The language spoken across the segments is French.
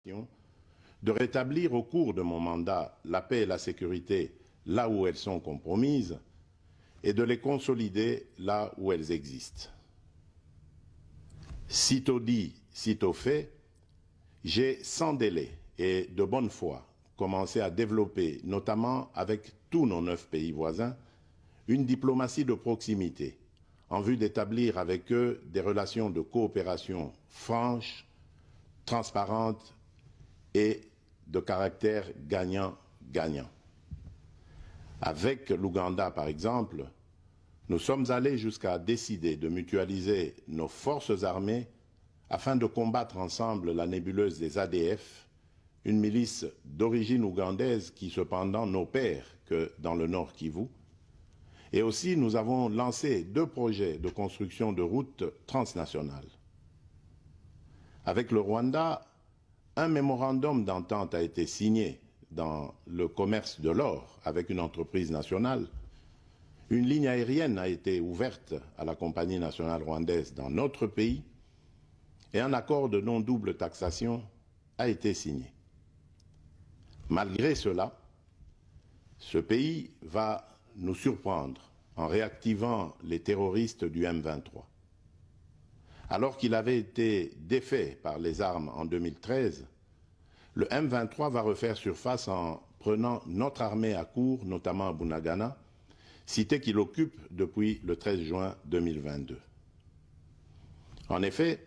de rétablir au cours de mon mandat la paix et la sécurité là où elles sont compromises et de les consolider là où elles existent. Sitôt dit, sitôt fait, j'ai sans délai et de bonne foi commencé à développer, notamment avec tous nos 9 pays voisins, une diplomatie de proximité en vue d'établir avec eux des relations de coopération franches, transparentes et de caractère gagnant-gagnant. Avec l'Ouganda, par exemple, nous sommes allés jusqu'à décider de mutualiser nos forces armées afin de combattre ensemble la nébuleuse des ADF, une milice d'origine ougandaise qui cependant n'opère que dans le Nord Kivu. Et aussi, nous avons lancé 2 projets de construction de routes transnationales. Avec le Rwanda, un mémorandum d'entente a été signé dans le commerce de l'or avec une entreprise nationale. Une ligne aérienne a été ouverte à la compagnie nationale rwandaise dans notre pays et un accord de non-double taxation a été signé. Malgré cela, ce pays va nous surprendre en réactivant les terroristes du M23. Alors qu'il avait été défait par les armes en 2013, le M23 va refaire surface en prenant notre armée à court, notamment à Bunagana, cité qu'il occupe depuis le 13 juin 2022. En effet,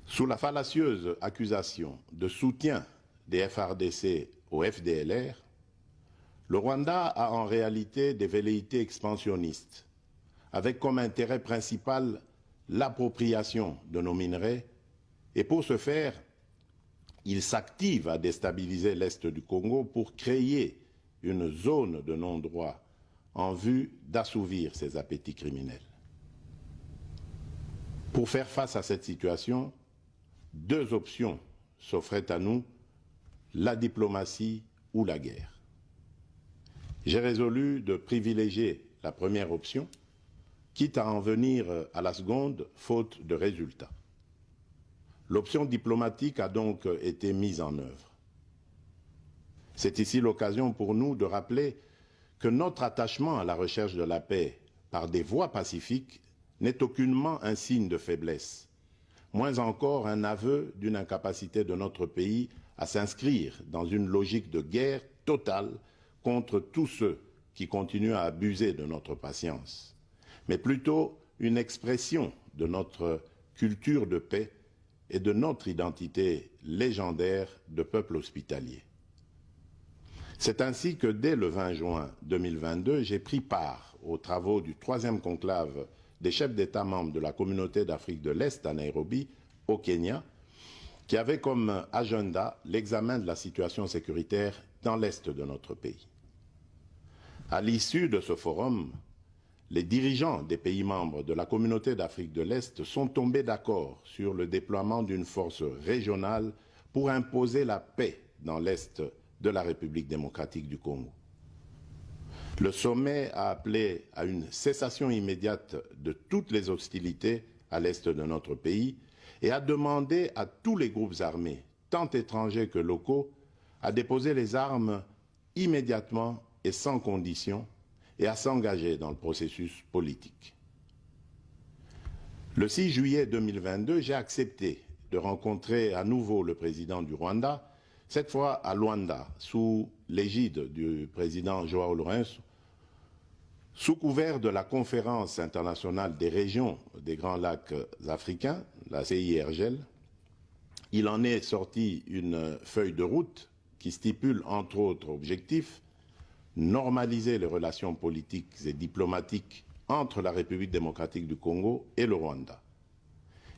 sous la fallacieuse accusation de soutien des FARDC au FDLR, le Rwanda a en réalité des velléités expansionnistes, avec comme intérêt principal l'appropriation de nos minerais, et pour ce faire, il s'active à déstabiliser l'Est du Congo pour créer une zone de non-droit en vue d'assouvir ses appétits criminels. Pour faire face à cette situation, 2 options s'offraient à nous, la diplomatie ou la guerre. J'ai résolu de privilégier la première option, quitte à en venir à la seconde, faute de résultats. L'option diplomatique a donc été mise en œuvre. C'est ici l'occasion pour nous de rappeler que notre attachement à la recherche de la paix par des voies pacifiques n'est aucunement un signe de faiblesse, moins encore un aveu d'une incapacité de notre pays à s'inscrire dans une logique de guerre totale contre tous ceux qui continuent à abuser de notre patience, mais plutôt une expression de notre culture de paix et de notre identité légendaire de peuple hospitalier. C'est ainsi que dès le 20 juin 2022, j'ai pris part aux travaux du 3e conclave des chefs d'État membres de la Communauté d'Afrique de l'Est à Nairobi, au Kenya, qui avait comme agenda l'examen de la situation sécuritaire dans l'Est de notre pays. À l'issue de ce forum, les dirigeants des pays membres de la Communauté d'Afrique de l'Est sont tombés d'accord sur le déploiement d'une force régionale pour imposer la paix dans l'Est de la République démocratique du Congo. Le sommet a appelé à une cessation immédiate de toutes les hostilités à l'Est de notre pays et a demandé à tous les groupes armés, tant étrangers que locaux, à déposer les armes immédiatement et sans condition et à s'engager dans le processus politique. Le 6 juillet 2022, j'ai accepté de rencontrer à nouveau le président du Rwanda, cette fois à Luanda, sous l'égide du président João Lourenço, sous couvert de la Conférence internationale des régions des Grands Lacs africains, la CIRGL. Il en est sorti une feuille de route qui stipule entre autres objectifs normaliser les relations politiques et diplomatiques entre la République démocratique du Congo et le Rwanda.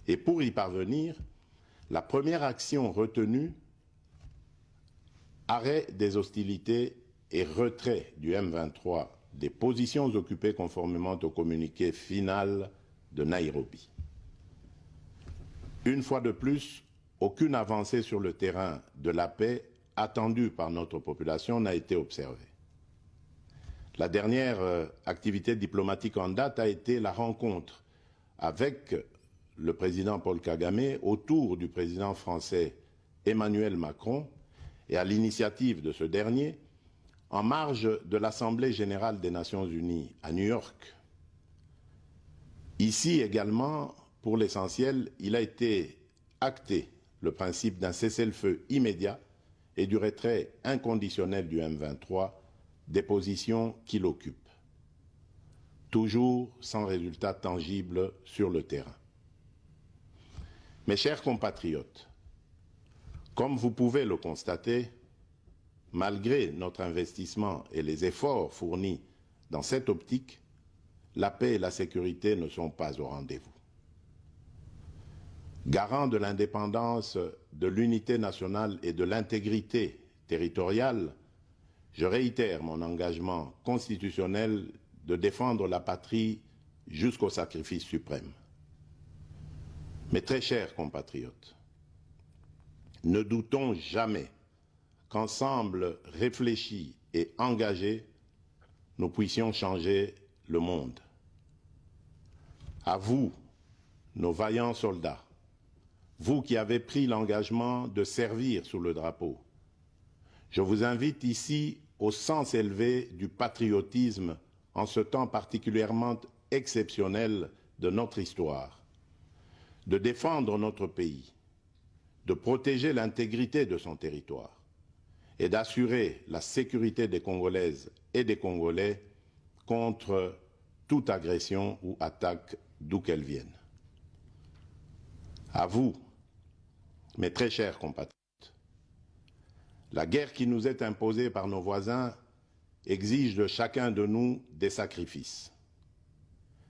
Et pour y parvenir, la première action retenue, arrêt des hostilités et retrait du M23 des positions occupées conformément au communiqué final de Nairobi. Une fois de plus, aucune avancée sur le terrain de la paix attendue par notre population n'a été observée. La dernière activité diplomatique en date a été la rencontre avec le président Paul Kagame autour du président français Emmanuel Macron et à l'initiative de ce dernier, en marge de l'Assemblée générale des Nations unies à New York. Ici également, pour l'essentiel, il a été acté le principe d'un cessez-le-feu immédiat et du retrait inconditionnel du M23 des positions qu'il occupe, toujours sans résultat tangible sur le terrain. Mes chers compatriotes, comme vous pouvez le constater, malgré notre investissement et les efforts fournis dans cette optique, la paix et la sécurité ne sont pas au rendez-vous. Garant de l'indépendance, de l'unité nationale et de l'intégrité territoriale, je réitère mon engagement constitutionnel de défendre la patrie jusqu'au sacrifice suprême. Mes très chers compatriotes, ne doutons jamais qu'ensemble réfléchis et engagés, nous puissions changer le monde. À vous, nos vaillants soldats, vous qui avez pris l'engagement de servir sous le drapeau, je vous invite ici au sens élevé du patriotisme en ce temps particulièrement exceptionnel de notre histoire, de défendre notre pays, de protéger l'intégrité de son territoire et d'assurer la sécurité des Congolaises et des Congolais contre toute agression ou attaque d'où qu'elle vienne. À vous, mes très chers compatriotes, la guerre qui nous est imposée par nos voisins exige de chacun de nous des sacrifices.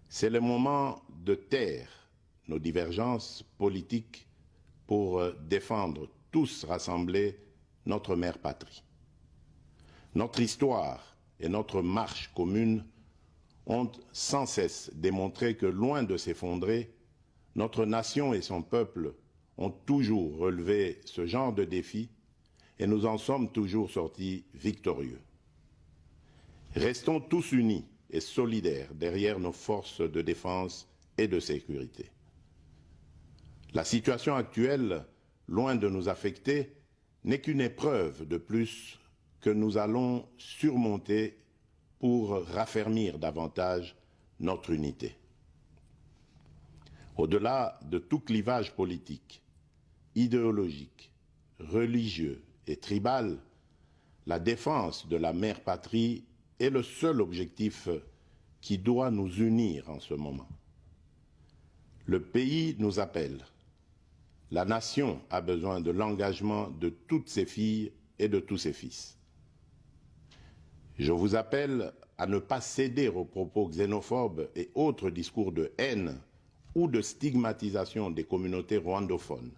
C'est le moment de taire nos divergences politiques pour défendre tous rassemblés notre mère patrie. Notre histoire et notre marche commune ont sans cesse démontré que, loin de s'effondrer, notre nation et son peuple ont toujours relevé ce genre de défis et nous en sommes toujours sortis victorieux. Restons tous unis et solidaires derrière nos forces de défense et de sécurité. La situation actuelle, loin de nous affecter, n'est qu'une épreuve de plus que nous allons surmonter pour raffermir davantage notre unité. Au-delà de tout clivage politique, idéologique, religieux et tribal, la défense de la mère patrie est le seul objectif qui doit nous unir en ce moment. Le pays nous appelle. La nation a besoin de l'engagement de toutes ses filles et de tous ses fils. Je vous appelle à ne pas céder aux propos xénophobes et autres discours de haine ou de stigmatisation des communautés rwandophones,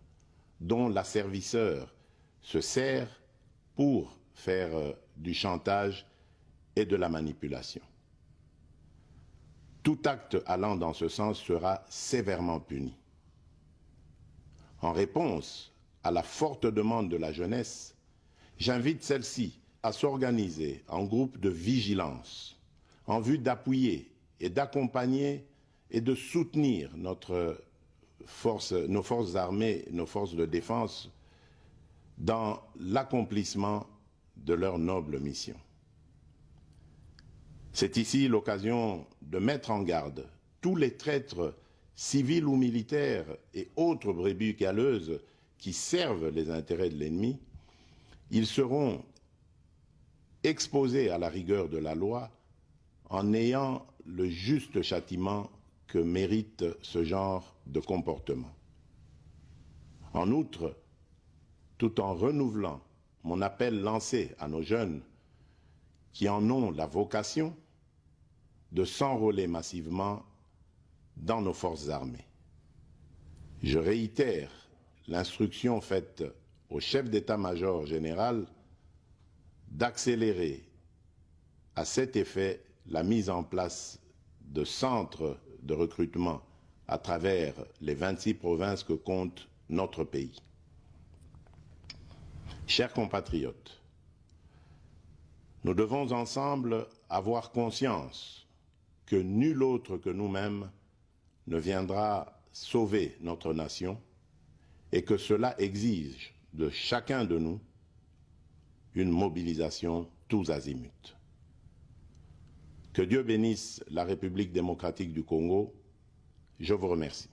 dont l'asservisseur se sert pour faire du chantage et de la manipulation. Tout acte allant dans ce sens sera sévèrement puni. En réponse à la forte demande de la jeunesse, j'invite celle-ci à s'organiser en groupe de vigilance en vue d'appuyer et d'accompagner et de soutenir nos forces armées, nos forces de défense dans l'accomplissement de leur noble mission. C'est ici l'occasion de mettre en garde tous les traîtres civils ou militaires et autres brebis galeuses qui servent les intérêts de l'ennemi. Ils seront exposés à la rigueur de la loi en ayant le juste châtiment que mérite ce genre de comportement. En outre, tout en renouvelant mon appel lancé à nos jeunes qui en ont la vocation de s'enrôler massivement dans nos forces armées. Je réitère l'instruction faite au chef d'état-major général d'accélérer à cet effet la mise en place de centres de recrutement à travers les 26 provinces que compte notre pays. Chers compatriotes, nous devons ensemble avoir conscience que nul autre que nous-mêmes ne viendra sauver notre nation et que cela exige de chacun de nous une mobilisation tous azimuts. Que Dieu bénisse la République démocratique du Congo. Je vous remercie.